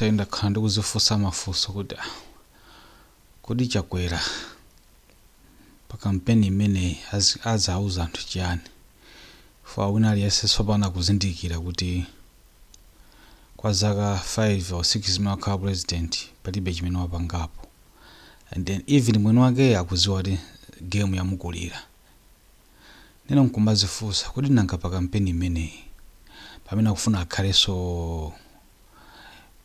Tenda khandi kuzifusa mafuso kodi chakwera pa kampeni imene azauza anthu chiyani fa winali yasesopana kuzindikira kuti kwa zaka 5 or 6 mwakhala president palibe chimene wapangapo, and then even mwene wake akuziwa kuti game yamukulira. Nena nkumbazifusa kodi nanga pa kampeni imene pamene akufuna akhalenso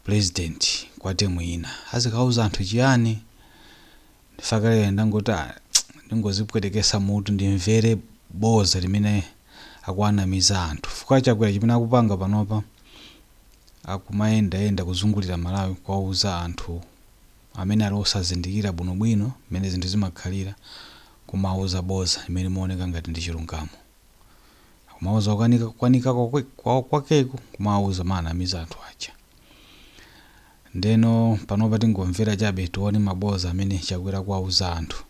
president kwa temu ina azikauza anthu chiyani. Ndifakale ndangoti ndingozipwetekesa mutu ndimvere boza limene akuanamiza anthu fukwa chakwera chimene akupanga panopa akumayenda kuzungulira Malawi kwauza anthu amene ali osazindikira bwinobwino mmene zinthu zimakhalira, kumauza boza imene imaoneka ngati ndi chilungamo, kumauza kwanika kwakeko kumauza manamiza anthu aja. Ndeno panopa tingomvera chabe tione maboza amene chakwera kwauza anthu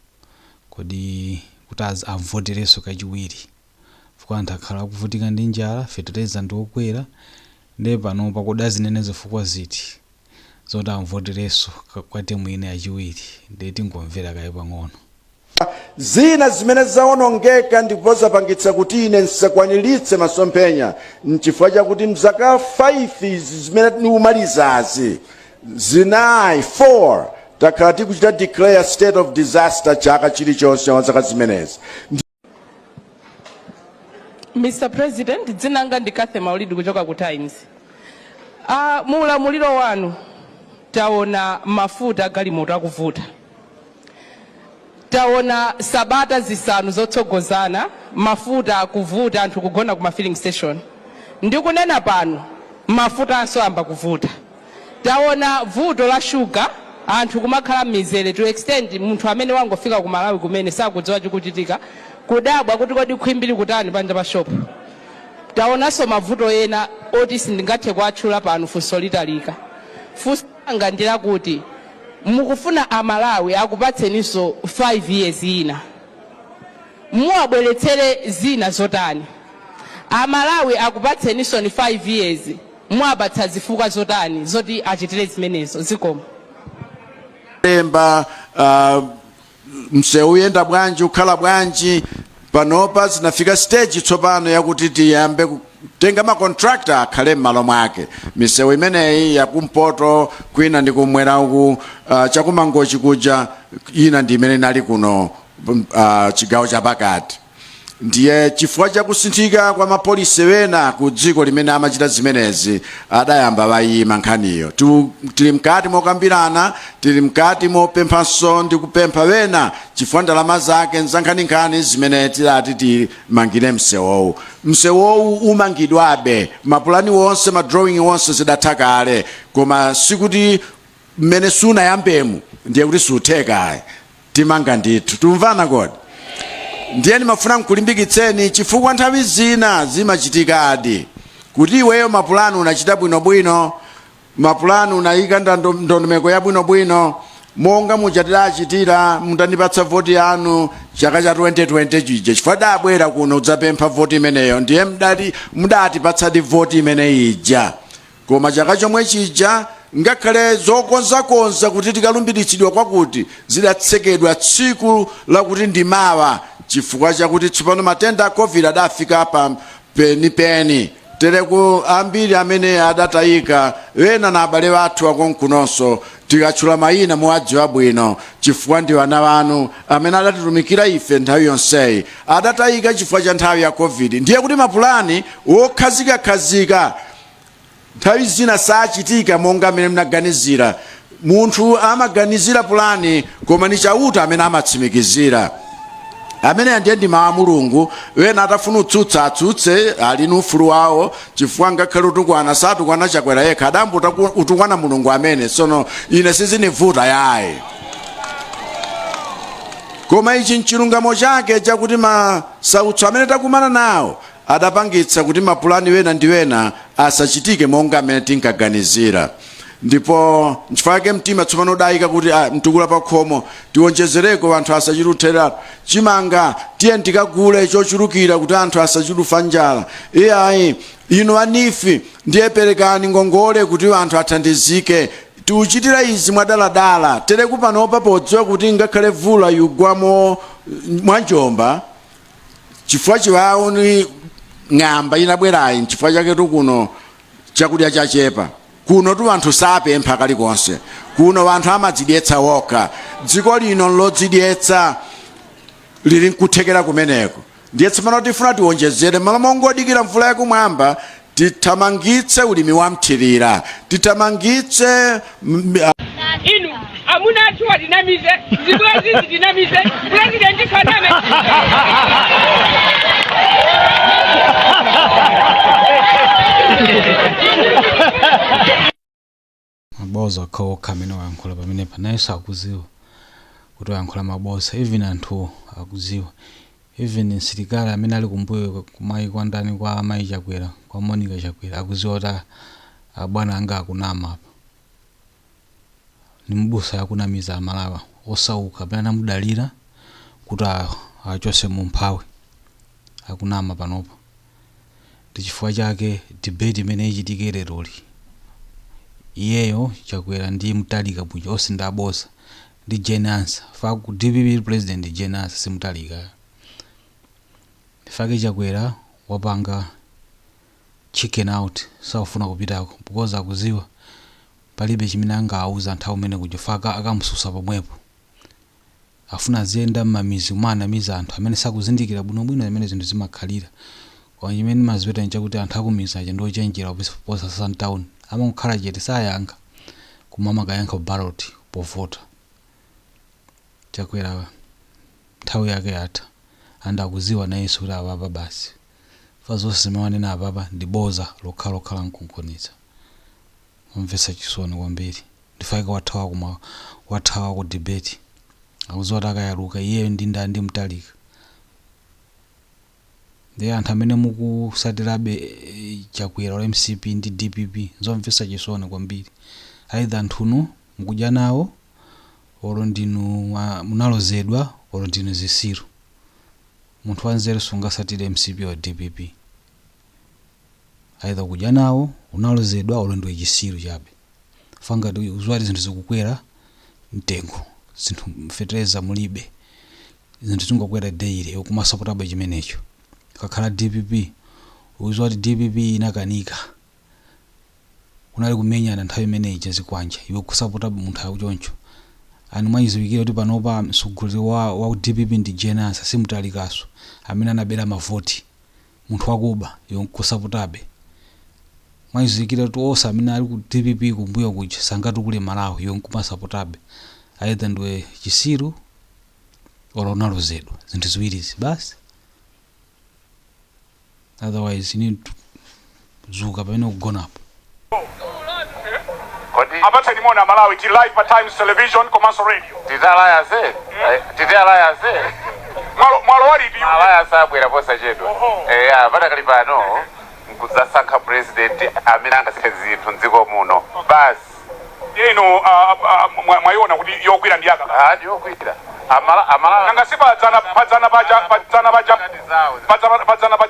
kodi kuti avotereso kachiwiri fukwa anthu akhala akuvutika ndi njala, fetereza ndi okwera, nde panopa kodi azinene zifukwa ziti zoti avotereso kwa temu ina yachiwiri. Nde tingomvera kaye pang'ono. Zina zimene zaonongeka ndikupoza pangitsa kuti ine nsakwaniritse masomphenya nchifukwa chakuti mzaka 5 zimene tikumalizazi zinayi 4 takhala tikuchita declare state of disaster chaka chilichonse wa zaka zimenezi. Mr. President, dzinanga ndikathe maulidi kuchoka ku Times. Muulamuliro wanu taona mafuta galimoto akuvuta, taona sabata zisanu zotsogozana mafuta akuvuta, anthu kugona kuma filling station. Ndikunena pano mafuta anso amba kuvuta. Taona vuto la sugar, anthu kumakhala mizere to extend munthu amene wangofika ku Malawi kumene sakudziwa chikuchitika kudabwa kuti kodi khwimbiri kutani panja pa shop. Taonanso mavuto ena oti sindingathe kuatchula pano funso litalika. Funso langa ndilakuti mukufuna Amalawi akupatseniso 5 years ina, muwabweretsere zina zotani? Amalawi akupatseniso ni 5 years, muwapatsa zifukwa zotani zoti achitire zimenezo? Zikomo. Lemba msewu yenda bwanji ukhala bwanji panopa zinafika stage tsopano yakuti tiyambe kutenga ma contractor akhale m'malo mwake. Misewu imeneyi yakumpoto kwina ndi kumwera uku chakumangochi kuja ina ndi imene inali kuno chigawo chapakati. Ndiye chifukwa chakusinthika kwa mapolisi wena ku dziko limene amachita zimenezi adayamba bayima nkhaniyo. Tili mkati mokambirana, tili mkati mopemphanso ndi kupempha wena chifukwa ndalama zake nkhani zimene tilati timangire msewowu. Msewowu umangidwabe, mapulani wonse, madrawing wonse zidatha kale, koma sikuti mmene sunayambemu ndiye kuti sutheka timanga ndithu. Tumvana kodi? Ndiye ndimafuna nkulimbikitseni chifukwa nthawi zina zimachitikadi kuti iweyo mapulani unachita bwinobwino, mapulani unayika ndondomeko ya bwinobwino, monga muchatira achitira mutandipatsa voti yanu chaka cha 2020 chija chifukwa dabwera kuno udzapempha voti imeneyo, ndiye mudatipatsa voti imene ija, koma chaka chomwe chija ngakhale zokonzakonza kuti tikalumbiritsidwa kwakuti zidatsekedwa tsiku lakuti ndimawa chifukwa chakuti tsopano matenda a COVID adafika pa penipeni. Tereku ambiri amene adatayika wena na abale wathu akonkunonso tikatchula mayina muwadziwa bwino chifukwa ndi wana wanu amene adatitumikira ife nthawi yonseyi adatayika chifukwa cha nthawi ya COVID. Ndiye kuti mapulani wokhazika nthawi zina sachitika monga amene mnaganizira. Munthu amaganizira pulani koma ni chauta amene amatsimikizira. Amene ndiye ndi mawu a Mulungu, wena atafuna atsutse ali ufulu wawo chifukwa ngakhale utukwana satukwana chakwera yekha adambo utukwana Mulungu amene sono ine sizinivuta yaye. Koma ichi nchilungamo chake chakuti masautso amene takumana nawo adapangitsa kuti mapulani wena ndi wena asachitike monga amene tinkaganizira. ndipo nchifake mtima tsopano udayika kuti mtukula pa khomo tionjezereko anthu asachitutheratu chimanga tiye ndikagule chochulukira kuti anthu asachidufa njala iyayi ino anifi ndiye perekani ngongole kuti anthu athandizike tiuchitira izi mwadaladala tereku panopa podziwa kuti ngakhale vula yugwamo mwanjomba chifukwa chiwawo ni ng'amba inabwerayi chifukwa chaketu kuno chakudya chachepa kuno tu anthu sapempha kalikonse kuno anthu amadzidyetsa wokha dziko lino lodzidyetsa lili nkuthekera kumeneko ndiye tsopano tifuna tionjezere malo mongodikira mvula yakumwamba tithamangitse ulimi wa mthirira tithamangitse inu amuna atuwa dinamize zikuwa dinamize president Kagame maboza okha amene wayankhula pamene panayenso akuziwa kuti wayankhula maboza even anthu akuziwa even msilikali amene ali kumbuyo kumayi kwa ndani kwa amayi Chakwera kwa Monica Chakwera akuziwa kuti abwana anga akunama apa ni mbusa yakunamiza amalawa osauka amene anamudalira kuti achose mu mphawi akunama panopa ndi chifukwa chake debate imene ichitike leroli iyeyo Chakwera ndi Mutalika bwino osindabosa ndi Jenansa fa ku DPP president Jenansa simutalika fake Chakwera wapanga chicken out saufuna kupitako because akuziwa palibe chimene angauza anthu amene kujofaka akamususa pomwepo afuna ziyenda mmamizi kumanamiza anthu amene sakuzindikira bwinobwino amene zinthu zimakhalira kwa chimene mazipeta nchakuti anthu akumiza ndo chenjera posa Suntown amakhala chete sayankha kumama kayankha ballot povota Chakwera nthawi yake yatha andakuziwa nayenso kuti apapa basi fazonse zimawanena apapa ndiboza lokhala nkunkhoneza umvesa chisoni kwambiri ndifake wathawa ku debate akuziwa kuti akayaluka iyeyo ndi ndani ndi Mutalika ndi anthu amene mukusatirabe Chakwera wa MCP ndi DPP zomvesa chisoni kwambiri aidha anthuno mukudya nawo olo ndinu munalozedwa olo ndinu zisiru munthu wanzeru sungasatire MCP wa DPP aidha kudya nawo unalozedwa olo ndiwe chisiru chabe fanga ndi uzwati zinthu zikukwera mtengo zinthu mfetereza mulibe zinthu zingokwera daily ukumasapota chimenecho kakhala DPP uzwati DPP inakanika unali kumenyana nthawi imene zikwanja iwe kusapota munthu akuchoncho anu mwayiziwikira kuti panopa msuguliri wa DPP ndi Jenansa simutalikaso amene anabera mavoti munthu wakuba iwe kusapotabe mwayiziwikira kuti osa amene ali ku DPP kumbuyo kuja sangati kule Malawi iwe kumasapotabe aidha ndiwe chisiru olo unalozedwa zinthu ziwirizi basi otherwise you need to zuka pamene kugonapo abatani mona Malawi ti live at Times Television commercial radio titala yaze mwalo wali ndi ala yasabwera posa chedu bata kali pano nkuzasankha president amene angasike zinthu mdziko muno basi ino mwayiona kuti yokwira ndi yaka ndi yokwira amala nanga sipadzana baja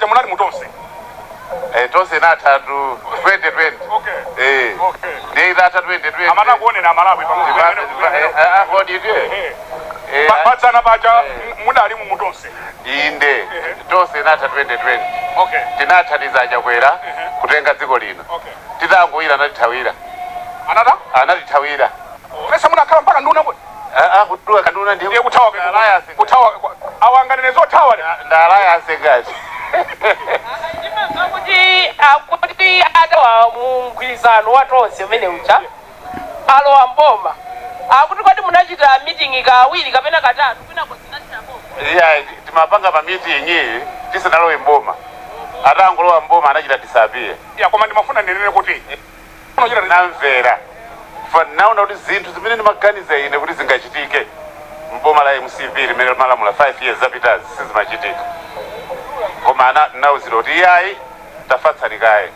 munali mutonse tonse nathatu 2020 okay ndeyitata 2020 amana kuonena Malawi padzana baja munali mu mutonse inde tonse natha 2020 okay tinathandiza Chakwera kutenga dziko lino titangoyira anatithawira pesa munakhala mpaka nduna bwe kutuwa kaduna ndiye kutawa awanganene zothawa ndalayase ngati kuti adawa mungwirizano watonse umene ucha alowa mboma akuti kodi munachita meeting kawiri kapena katatu pinako zinachita mboma timapanga pa meeting tisanalowe mboma atangolowa mboma anachita disappear koma ndimafuna ndinene kuti namvera naona kuti zinthu zimene ndimaganiza ine kuti zingachitike mboma la MCP limene malamula 5 years zapitazi sizimachitika koma nauzira kuti iyayi tafatsanikaye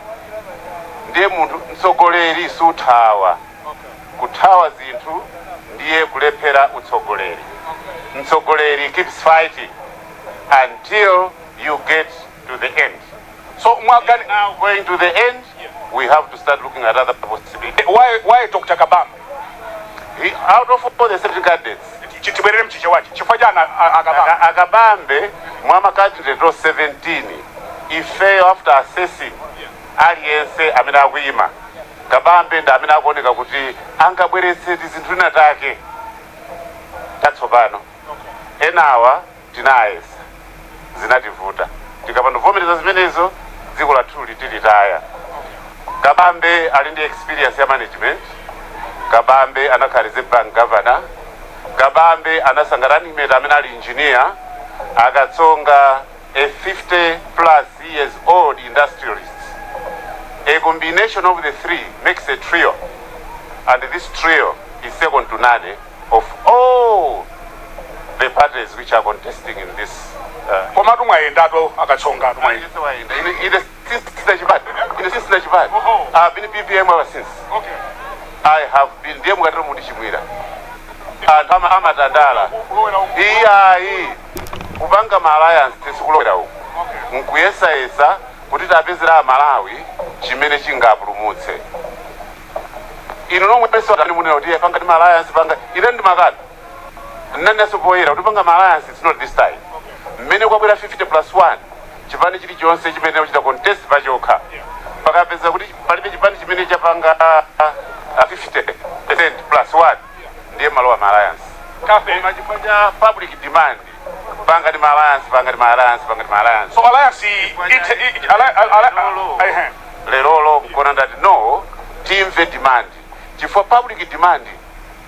ndiye munthu mtsogoleri suthawa kuthawa zinthu ndiye kulephera utsogoleri. Mtsogoleri keeps fighting until you get to the end. So now going to the end, we have to start looking at other possibilities. Why Dr. Kabambe? Out of all the 7 candidates, Chitibere mchichewachi. Chifajana Akabambe. Akabambe mwama candidate 17 he failed after assessing aliyense amene akuyima. Kabambe nda amene akuoneka kuti angabweretse zinthu natake tatsopano. Enawa tinayesa zinativuta. Tikapandovomereza zimenezo dziko lathu litilitaya. Kabambe ali ndi experience ya management. Kabambe anakhalize bank governor. Kabambe anasangaranimeta amene ali engineer akatsonga a 50+ years old industrialist. A combination of the three makes a trio, and this trio is second to none of all the parties which are contesting in this. Komatu mwayendato akatsonga tumwayi. In the since Najibad, I've been PPM ever since. Okay. I have been there mukatero mudishimwira. And amatandala. Iya kupanga Malawians tesikulowera uko. Nkuyesa kuti tapezera Malawi chimene chingapulumutse. Ino nomwe pesa kuti munena kuti panga ndi Malawians panga ine ndi makana. Nani asopoyera kuti panga Malawians it's not this time. Mmene kwabwera 50+1 chipani chilichonse chimene chita contest pachokha. Pakapeza kuti palibe chipani chimene chapanga 50%+1 ndiye malowa Malawians. Kafe Machipanja public demand. Panga di Malawians. So alliance Lerolo kona ndati no timve demand. Chifukwa public demand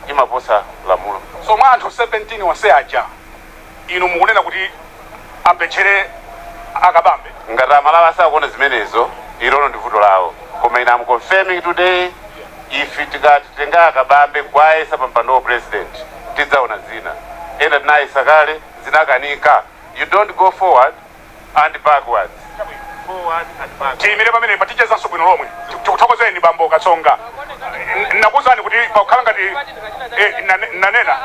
imaposa lamulo. So mwanthu 17 wase aja inu mukunena kuti apechere Akabambe. Ngati Malawi asakuona zimenezo ilolo ndi vuto lawo. Koma ine am confirming today if tikatitenga Akabambe kwayesa pampando president tidzaona zina. Ena tinayesa kale zinakanika. You don't go forward and backwards. Forward and backwards. Chimire pamene paticheza sobwino lomwe. Tikuthokozeni bambo Katsonga. Nakuzani kuti pakhala ngati nanena.